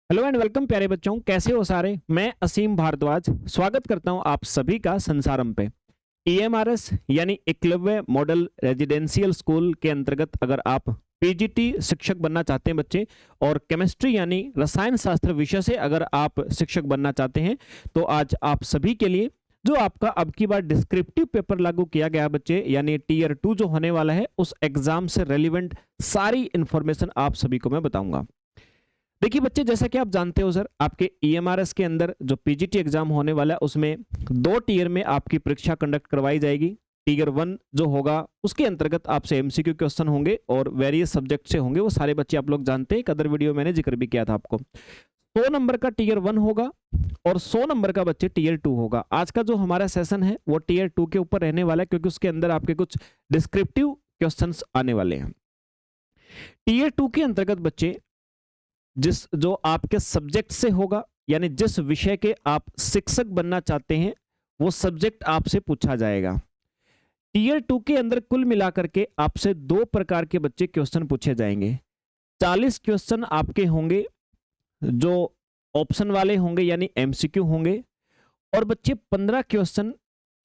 Hello and welcome प्यारे बच्चों, कैसे हो सारे। मैं असीम भारद्वाज स्वागत करता हूं आप सभी का संसारम पे। ईएमआरएस यानी एकलव्य मॉडल रेजिडेंशियल स्कूल के अंतर्गत अगर आप पीजीटी शिक्षक बनना चाहते हैं बच्चे, और केमिस्ट्री यानी रसायन शास्त्र विषय से अगर आप शिक्षक बनना चाहते हैं, तो आज आप सभी के लिए जो आपका अब की बार डिस्क्रिप्टिव पेपर लागू किया गया है बच्चे, यानी टीयर 2 जो होने वाला है, उस एग्जाम से रेलिवेंट सारी इंफॉर्मेशन आप सभी को मैं बताऊंगा। देखिए बच्चे, जैसा कि आप जानते हो सर, आपके ईएमआरएस के अंदर जो पीजीटी एग्जाम होने वाला है उसमें 2 टीयर में आपकी परीक्षा कंडक्ट करवाई जाएगी। टीयर 1 जो होगा उसके अंतर्गत आपसे एमसीक्यू क्वेश्चन होंगे और वेरियस सब्जेक्ट से होंगे, वो सारे बच्चे आप लोग जानते हैं, एक अदर वीडियो मैंने जिक्र भी किया था आपको। 100 नंबर का टीयर 1 होगा और 100 नंबर का बच्चे टीयर 2 होगा। आज का जो हमारा सेशन है वो टीयर 2 के ऊपर रहने वाला है, क्योंकि उसके अंदर आपके कुछ डिस्क्रिप्टिव क्वेश्चन आने वाले हैं। टीयर 2 के अंतर्गत बच्चे जिस जो आपके सब्जेक्ट से होगा, यानी जिस विषय के आप शिक्षक बनना चाहते हैं, वो सब्जेक्ट आपसे पूछा जाएगा। टीयर 2 के अंदर कुल मिलाकर के आपसे 2 प्रकार के बच्चे क्वेश्चन पूछे जाएंगे। 40 क्वेश्चन आपके होंगे जो ऑप्शन वाले होंगे यानी एमसीक्यू होंगे, और बच्चे 15 क्वेश्चन,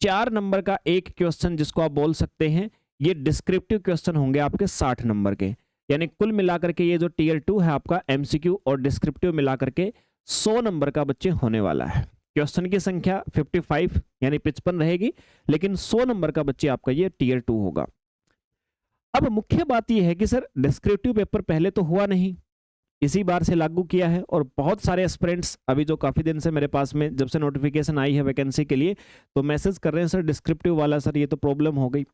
4 नंबर का एक क्वेश्चन जिसको आप बोल सकते हैं, ये डिस्क्रिप्टिव क्वेश्चन होंगे आपके 60 नंबर के। यानी कुल मिलाकर के ये जो टीयर 2 है आपका एमसीक्यू और डिस्क्रिप्टिव मिलाकर के 100 नंबर का बच्चे होने वाला है। क्वेश्चन की संख्या 55 यानी 55 रहेगी, लेकिन 100 नंबर का बच्चे आपका ये टीयर 2 होगा। अब मुख्य बात यह है कि सर डिस्क्रिप्टिव पेपर पहले तो हुआ नहीं, इसी बार से लागू किया है, और बहुत सारे एस्पिरेंट्स अभी जो काफी दिन से मेरे पास में जब से नोटिफिकेशन आई है वैकेंसी के लिए, तो मैसेज कर रहे हैं सर डिस्क्रिप्टिव वाला सर ये तो प्रॉब्लम हो गई।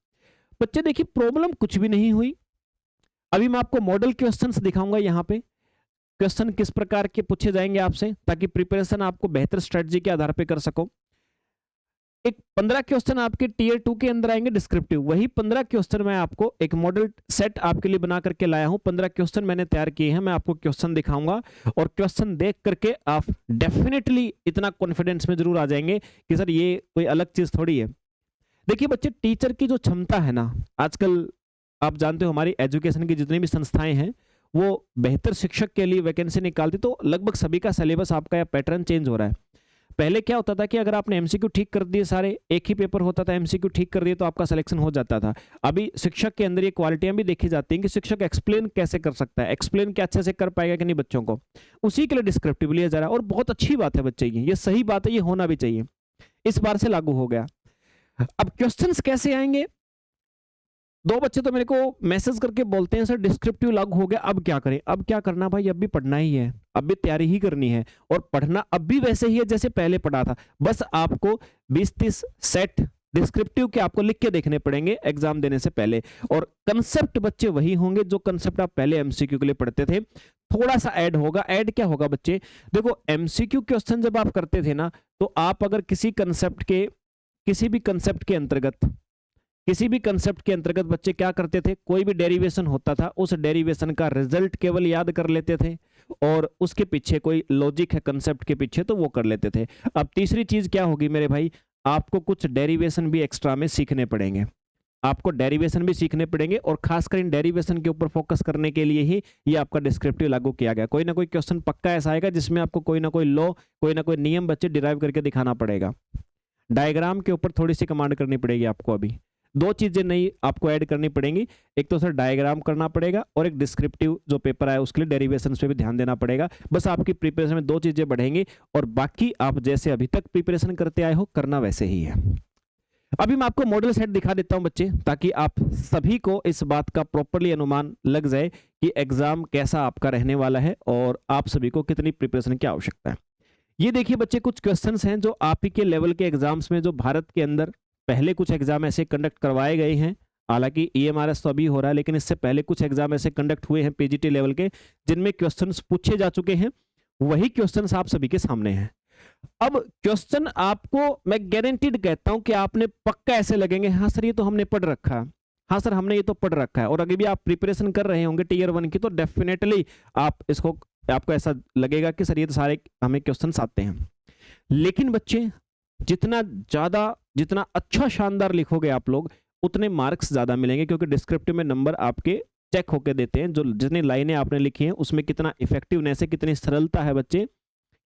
बच्चे देखिए, प्रॉब्लम कुछ भी नहीं हुई। अभी मैं आपको मॉडल क्वेश्चंस दिखाऊंगा। यहाँ पे क्वेश्चन किस प्रकार के पूछे जाएंगे आपसे, ताकि प्रिपरेशन आपको बेहतर स्ट्रेटजी के आधार पे कर सको। एक 15 क्वेश्चन आपके टीयर 2 के अंदर आएंगे डिस्क्रिप्टिव, वही 15 क्वेश्चन मैं आपको एक मॉडल सेट आपके लिए बना करके लाया हूं। 15 क्वेश्चन मैंने तैयार किए हैं, मैं आपको क्वेश्चन दिखाऊंगा, और क्वेश्चन देख करके आप डेफिनेटली इतना कॉन्फिडेंस में जरूर आ जाएंगे कि सर ये कोई अलग चीज थोड़ी है। देखिए बच्चे, टीचर की जो क्षमता है ना, आजकल आप जानते हो हमारी एजुकेशन की जितनी भी संस्थाएं हैं वो बेहतर शिक्षक के लिए वैकेंसी निकालती, तो लगभग सभी का सिलेबस आपका या पैटर्न चेंज हो रहा है। पहले क्या होता था कि अगर आपने एमसीक्यू ठीक कर दिए, सारे एक ही पेपर होता था, एमसीक्यू ठीक कर दिए तो आपका सिलेक्शन हो जाता था। अभी शिक्षक के अंदर ये क्वालिटियां भी देखी जाती हैं कि शिक्षक एक्सप्लेन कैसे कर सकता है, एक्सप्लेन क्या अच्छे से कर पाएगा कि नहीं बच्चों को, उसी के लिए डिस्क्रिप्टिव लिया जा रहा है। और बहुत अच्छी बात है बच्चे, ये सही बात है, ये होना भी चाहिए, इस बार से लागू हो गया। अब क्वेश्चंस कैसे आएंगे, 2 बच्चे तो मेरे को मैसेज करके बोलते हैं सर डिस्क्रिप्टिव लागू हो गया, अब क्या करें। अब क्या करना भाई, अब भी पढ़ना ही है, अब भी तैयारी ही करनी है, और पढ़ना अब भी वैसे ही है जैसे पहले पढ़ा था। बस आपको 20-30 सेट डिस्क्रिप्टिव के आपको लिख के देखने पड़ेंगे एग्जाम देने से पहले, और कंसेप्ट बच्चे वही होंगे जो कंसेप्ट आप पहले एमसीक्यू के लिए पढ़ते थे। थोड़ा सा ऐड होगा। ऐड क्या होगा बच्चे, देखो एमसीक्यू क्वेश्चन जब आप करते थे ना, तो आप अगर किसी भी कंसेप्ट के अंतर्गत बच्चे क्या करते थे, कोई भी डेरिवेशन होता था, उस डेरिवेशन का रिजल्ट केवल याद कर लेते थे, और उसके पीछे कोई लॉजिक है कंसेप्ट के पीछे तो वो कर लेते थे। अब तीसरी चीज क्या होगी मेरे भाई, आपको कुछ डेरिवेशन भी एक्स्ट्रा में सीखने पड़ेंगे, आपको डेरिवेशन भी सीखने पड़ेंगे, और खासकर इन डेरिवेशन के ऊपर फोकस करने के लिए ही ये आपका डिस्क्रिप्टिव लागू किया गया। कोई ना कोई क्वेश्चन पक्का ऐसा आएगा जिसमें आपको कोई ना कोई लॉ, कोई ना कोई नियम बच्चे डिराइव करके दिखाना पड़ेगा। डायग्राम के ऊपर थोड़ी सी कमांड करनी पड़ेगी आपको। अभी 2 चीजें नई आपको ऐड करनी पड़ेंगी, एक तो सर डायग्राम करना पड़ेगा, और एक डिस्क्रिप्टिव जो पेपर आया उसके लिए डेरिवेशन पे भी ध्यान देना पड़ेगा। बस आपकी प्रिपरेशन में 2 चीजें बढ़ेंगी, और बाकी आप जैसे अभी तक प्रिपरेशन करते आए हो करना वैसे ही है। अभी मैं आपको मॉडल सेट दिखा देता हूं बच्चे, ताकि आप सभी को इस बात का प्रॉपरली अनुमान लग जाए कि एग्जाम कैसा आपका रहने वाला है और आप सभी को कितनी प्रिपरेशन की आवश्यकता है। ये देखिए बच्चे, कुछ क्वेश्चंस हैं जो आप ही के लेवल के एग्जाम्स में, जो भारत के अंदर पहले कुछ एग्जाम ऐसे कंडक्ट करवाए गए हैं, हालांकि ईएमआरएस तो अभी हो रहा है, लेकिन इससे पहले कुछ एग्जाम ऐसे कंडक्ट हुए हैं पीजीटी लेवल के, जिनमें क्वेश्चंस पूछे जा चुके हैं। वही क्वेश्चंस आप सभी के सामने हैं। अब क्वेश्चन आपको मैं गारंटीड कहता हूं कि आपने पक्का ऐसे लगेंगे, हाँ सर ये तो हमने पढ़ रखा है, हाँ सर हमने ये तो पढ़ रखा है, और अगर भी आप प्रिपरेशन कर रहे होंगे टीयर 1 की, तो डेफिनेटली आपको ऐसा लगेगा कि सर ये तो सारे हमें क्वेश्चंस आते हैं। लेकिन बच्चे, जितना अच्छा शानदार लिखोगे आप लोग, उतने मार्क्स ज्यादा मिलेंगे, क्योंकि डिस्क्रिप्टिव में नंबर आपके चेक होके देते हैं, जो जितनी लाइनें आपने लिखी हैं उसमें कितना इफेक्टिवनेस है, कितनी सरलता है बच्चे,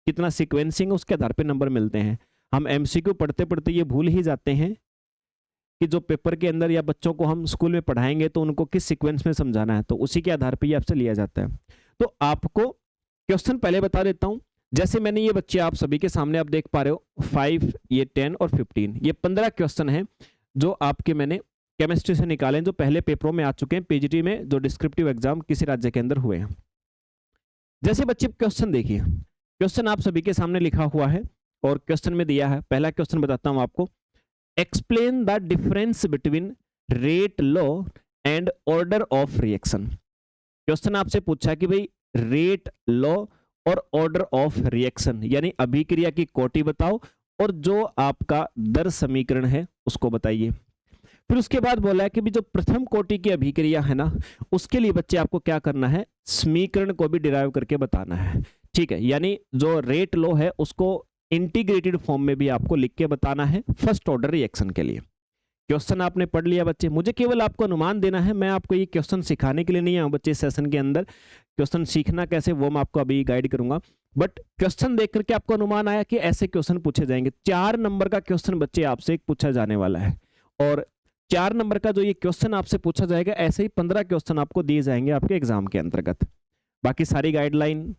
कितना सीक्वेंसिंग है, उसके आधार पे नंबर मिलते हैं। हम एमसीक्यू पढ़ते पढ़ते ये भूल ही जाते हैं कि जो पेपर के अंदर या बच्चों को हम स्कूल में पढ़ाएंगे तो उनको किस सीक्वेंस में समझाना है, तो उसी के आधार पे ये आपसे लिया जाता है। तो आपको क्वेश्चन पहले बता देता हूं। जैसे मैंने ये बच्चे आप सभी के सामने आप देख पा रहे हो 5, ये 10 और 15, ये 15 क्वेश्चन हैं जो आपके मैंने केमिस्ट्री से निकाले हैं, जो पहले पेपरों में आ चुके हैं पीजीटी में, जो डिस्क्रिप्टिव एग्जाम किसी राज्य के अंदर हुए हैं। जैसे बच्चे क्वेश्चन देखिए, क्वेश्चन आप सभी के सामने लिखा हुआ है और क्वेश्चन में दिया है, पहला क्वेश्चन बताता हूं आपको, explain the difference between rate law and order of reaction. Question आपसे पूछा कि भाई रेट लॉ और ऑर्डर ऑफ रिएक्शन यानी अभिक्रिया की कोटि बताओ और जो आपका दर समीकरण है उसको बताइए। फिर उसके बाद बोला है कि भी जो प्रथम कोटि की अभिक्रिया है ना, उसके लिए बच्चे आपको क्या करना है, समीकरण को भी डिराइव करके बताना है। ठीक है, यानी जो रेट लॉ है उसको इंटीग्रेटेड फॉर्म में भी आपको लिख के बताना है फर्स्ट ऑर्डर रिएक्शन के लिए। क्वेश्चन आपने पढ़ लिया बच्चे, मुझे केवल आपको अनुमान देना है, मैं आपको ये क्वेश्चन सिखाने के लिए नहीं आऊँ बच्चे सेशन के अंदर, क्वेश्चन सीखना कैसे वो मैं आपको अभी गाइड करूंगा, बट क्वेश्चन देख करके आपको अनुमान आया कि ऐसे क्वेश्चन पूछे जाएंगे। 4 नंबर का क्वेश्चन बच्चे आपसे एक पूछा जाने वाला है और 4 नंबर का जो ये क्वेश्चन आपसे पूछा जाएगा, ऐसे ही 15 क्वेश्चन आपको दिए जाएंगे आपके एग्जाम के अंतर्गत। बाकी सारी गाइडलाइन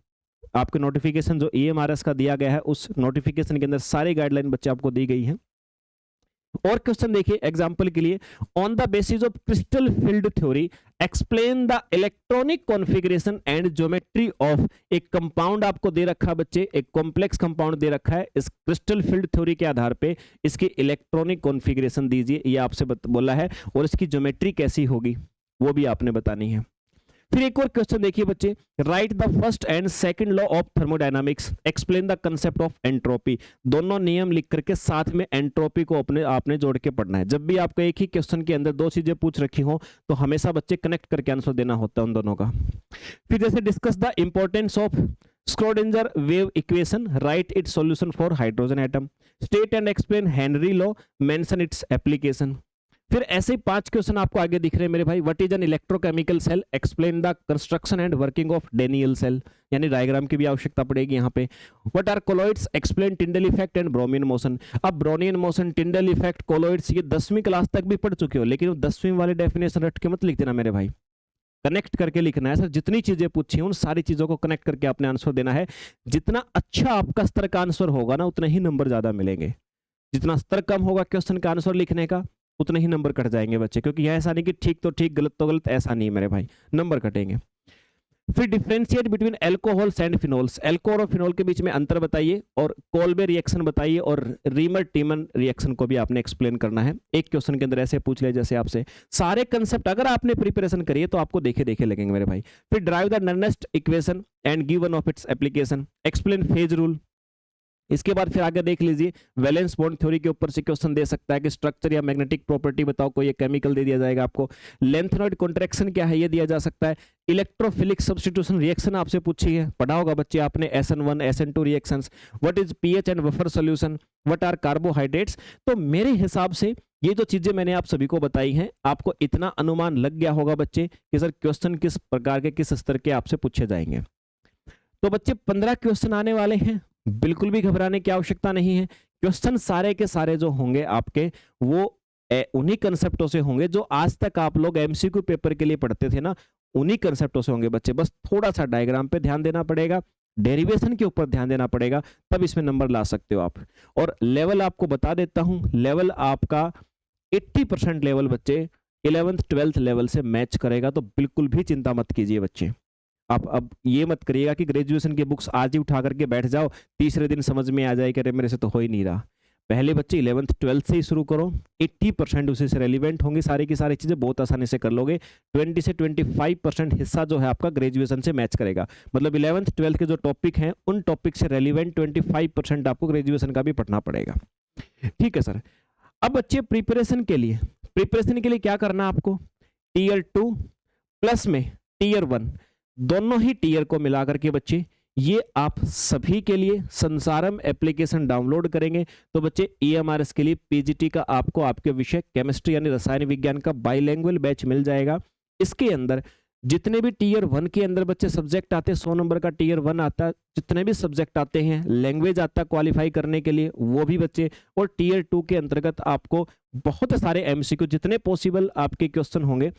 आपके नोटिफिकेशन जो EMRS का दिया गया है उस नोटिफिकेशन के अंदर सारी गाइडलाइन बच्चे आपको दी गई है। और क्वेश्चन देखिए एग्जांपल के लिए, on the basis of crystal field theory explain the electronic configuration and geometry of एक कंपाउंड आपको दे रखा है बच्चे, एक कॉम्प्लेक्स कंपाउंड दे रखा है, इस क्रिस्टल फील्ड थ्योरी के आधार पे इसकी इलेक्ट्रॉनिक कॉन्फ़िगरेशन दीजिए, ये आपसे बोला है, और इसकी ज्योमेट्री कैसी होगी वो भी आपने बतानी है। फिर एक और क्वेश्चन देखिए बच्चे, right the first and second law of thermodynamics, explain the concept of entropy. दोनों नियम लिख करके साथ में एंट्रोपी को अपने आपने जोड़ के पढ़ना है। जब भी आपको एक ही क्वेश्चन के अंदर 2 चीजें पूछ रखी हो तो हमेशा बच्चे कनेक्ट करके आंसर देना होता है उन दोनों का। फिर जैसे discuss the importance of Schrödinger wave equation, right it's solution for hydrogen atom, state and explain Henry law, mention its application. फिर ऐसे ही 5 क्वेश्चन आपको आगे दिख रहे हैं मेरे भाई, what is an electrochemical cell, explain the construction and working of Daniell cell, यानी डायग्राम की भी आवश्यकता पड़ेगी यहाँ पे। What are colloids, explain Tyndall effect and Brownian motion. अब Brownian motion, Tyndall effect, colloids ये 10वीं क्लास तक भी पढ़ चुके हो, लेकिन 10वीं वाले डेफिनेशन रट के मत लिख देना मेरे भाई, कनेक्ट करके लिखना है सर। जितनी चीजें पूछी हैं उन सारी चीजों को कनेक्ट करके आपने आंसर देना है। जितना अच्छा आपका स्तर का आंसर होगा ना उतने ही नंबर ज्यादा मिलेंगे, जितना स्तर कम होगा क्वेश्चन का आंसर लिखने का उतने ही नंबर कट जाएंगे बच्चे, क्योंकि यह ऐसा नहीं कि ठीक तो ठीक गलत तो गलत, ऐसा नहीं है मेरे भाई, नंबर कटेंगे। फिर differentiate between alcohols and phenols, alcohol और फिनोल के बीच में अंतर बताइए और कोल्बे रिएक्शन बताइए और रीमर टीमन रिएक्शन को भी आपने एक्सप्लेन करना है। एक क्वेश्चन के अंदर ऐसे पूछ ले जैसे आपसे सारे कंसेप्ट अगर आपने प्रिपरेशन करी है तो आपको देखे देखे लगेंगे मेरे भाई। फिर derive the Nernst equation and give one of its application, explain phase rule. इसके बाद फिर आगे देख लीजिए, वैलेंस बॉन्ड थ्योरी के ऊपर से क्वेश्चन दे सकता है कि स्ट्रक्चर या मैग्नेटिक प्रॉपर्टी बताओ, कोई एक केमिकल दे दिया जाएगा आपको। लेंथेनॉइड कॉन्ट्रैक्शन क्या है ये दिया जा सकता है। इलेक्ट्रोफिलिक सब्स्टिट्यूशन रिएक्शन आपसे पूछी है, पढ़ा होगा बच्चे आपने SN1 SN2 reactions. What is pH and buffer solution, what are carbohydrates. तो मेरे हिसाब से ये जो चीजें मैंने आप सभी को बताई हैं, आपको इतना अनुमान लग गया होगा बच्चे कि सर क्वेश्चन किस प्रकार के किस स्तर के आपसे पूछे जाएंगे। तो बच्चे 15 क्वेश्चन आने वाले हैं, बिल्कुल भी घबराने की आवश्यकता नहीं है। क्वेश्चन सारे के सारे जो होंगे आपके वो उन्हीं कंसेप्टों से होंगे जो आज तक आप लोग एमसीक्यू पेपर के लिए पढ़ते थे ना, उन्हीं कंसेप्टों से होंगे बच्चे। बस थोड़ा सा डायग्राम पे ध्यान देना पड़ेगा, डेरिवेशन के ऊपर ध्यान देना पड़ेगा, तब इसमें नंबर ला सकते हो आप। और लेवल आपको बता देता हूं, लेवल आपका 80% लेवल बच्चे 11th 12th लेवल से मैच करेगा, तो बिल्कुल भी चिंता मत कीजिए बच्चे। आप अब ये मत करिएगा कि ग्रेजुएशन की बुक्स आज ही उठा करके बैठ जाओ, तीसरे दिन समझ में आ जाए कि अरे मेरे से तो हो ही नहीं रहा। पहले बच्चे 11th 12th से ही शुरू करो, 80% उसी से रेलिवेंट होंगी, सारी की सारी चीजें बहुत आसानी से कर लोगे। 20 से 25% हिस्सा जो है आपका ग्रेजुएशन से मैच करेगा, मतलब 11th 12th के जो टॉपिक हैं उन टॉपिक से रेलिवेंट 25% आपको ग्रेजुएशन का भी पढ़ना पड़ेगा। ठीक है सर। अब बच्चे प्रिपरेशन के लिए क्या करना आपको, टीयर 2 प्लस में टीयर 1 दोनों ही टीयर को मिलाकर के बच्चे ये आप सभी के लिए संसारम एप्लीकेशन डाउनलोड करेंगे। तो बच्चे EMRS के लिए पीजीटी का आपको आपके विषय केमिस्ट्री यानी रसायन विज्ञान का बाइलैंग्वेज बैच मिल जाएगा। इसके अंदर जितने भी टीयर 1 के अंदर बच्चे सब्जेक्ट आते हैं, 100 नंबर का टीयर 1 आता है, जितने भी सब्जेक्ट आते हैं, लैंग्वेज आता है क्वालिफाई करने के लिए, वो भी बच्चे, और टीयर 2 के अंतर्गत आपको बहुत सारे एमसीक्यू, जितने पॉसिबल आपके क्वेश्चन होंगे,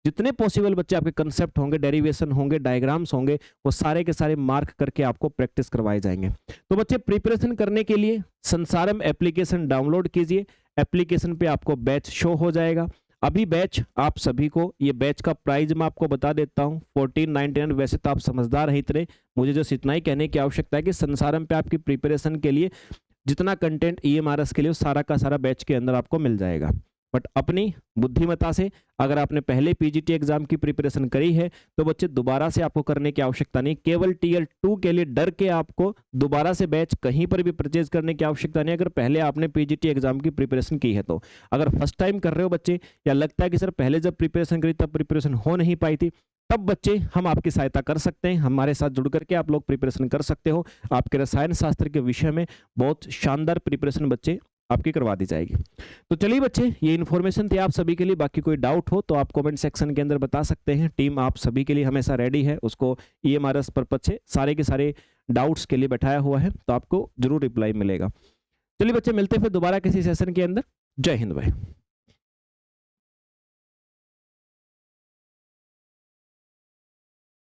जितने पॉसिबल बच्चे आपके कंसेप्ट होंगे, डेरिवेशन होंगे, डायग्राम्स होंगे, वो सारे के सारे मार्क करके आपको प्रैक्टिस करवाए जाएंगे। तो बच्चे प्रिपरेशन करने के लिए संसारम एप्लीकेशन डाउनलोड कीजिए। एप्लीकेशन पे आपको बैच शो हो जाएगा। अभी बैच आप सभी को, ये बैच का प्राइस मैं आपको बता देता हूँ 1499। वैसे तो आप समझदार हैं इतने, मुझे जो इतना ही कहने की आवश्यकता है कि संसारम पे आपकी प्रिपरेशन के लिए जितना कंटेंट ईएमआरएस के लिए सारा का सारा बैच के अंदर आपको मिल जाएगा। बट अपनी बुद्धिमत्ता से अगर आपने पहले पीजीटी एग्जाम की प्रिपरेशन करी है तो बच्चे दोबारा से आपको करने की आवश्यकता नहीं। केवल टीयर 2 के लिए डर के आपको दोबारा से बैच कहीं पर भी परचेज करने की आवश्यकता नहीं, अगर पहले आपने पीजीटी एग्जाम की प्रिपरेशन की है तो। अगर फर्स्ट टाइम कर रहे हो बच्चे, या लगता है कि सर पहले जब प्रिपरेशन करी तब प्रिपरेशन हो नहीं पाई थी, तब बच्चे हम आपकी सहायता कर सकते हैं। हमारे साथ जुड़ करके आप लोग प्रिपरेशन कर सकते हो। आपके रसायन शास्त्र के विषय में बहुत शानदार प्रिपरेशन बच्चे आपकी करवा दी जाएगी। तो चलिए बच्चे, ये इन्फॉर्मेशन थी आप सभी के लिए। बाकी कोई डाउट हो तो आप कमेंट सेक्शन के अंदर बता सकते हैं। टीम आप सभी के लिए हमेशा रेडी है, उसको ईएमआरएस पर्पज से सारे के सारे डाउट्स के लिए बैठाया हुआ है, तो आपको जरूर रिप्लाई मिलेगा। चलिए बच्चे, मिलते हैं फिर दोबारा किसी सेशन के अंदर। जय हिंद भाई।